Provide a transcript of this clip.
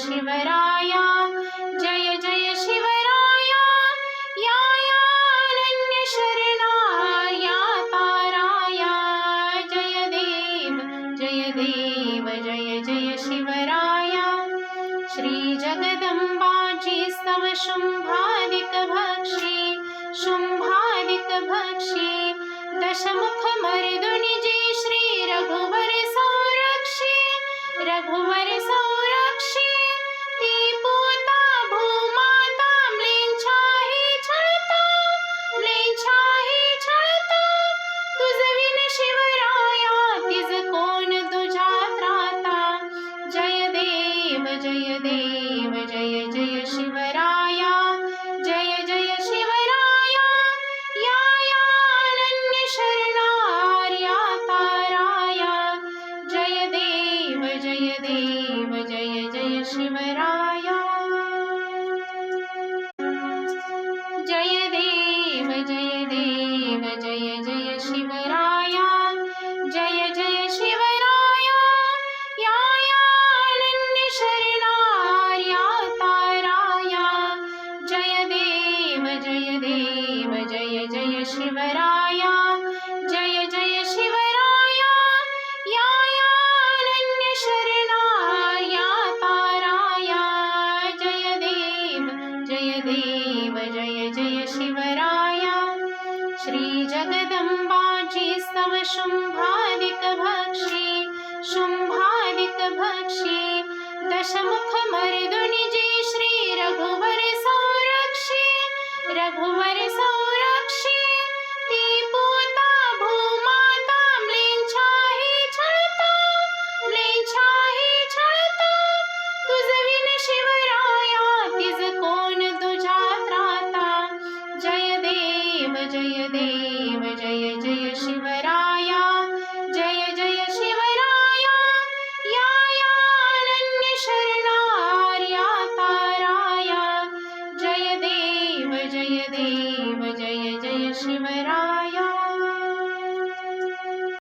शिवराया जय जय शिवराया या अनन्य शरणाया ताराया जय देव जय जय शिवराया श्री जगदंबाजी स्तव शुंभादिक भक्षी दशमुख मर्दुनि जी श्री रघुवर संरक्षी ती पूता भूमाता म्लेच्छाही छळता तुझविन शिवराया तिज कोण तुझ्या त्राता जय देव जय जय शिवराया जय जय शिवराया या अनन्य शरणार्या ताराया जय देव जय जय शिवराया जय देव जय जय शिवराया जय जय शिवराया या अनन्य शरणार्या ताराया जय देव जय जय शिवराया जय जय शिवराया या अनन्य शरणार्या ताराया जय देव जय जय शिवराया श्री जगदंबाजी स्तव शुंभादिक भक्षी दशमुख मर्दुनि जी श्री रघुवर संरक्षी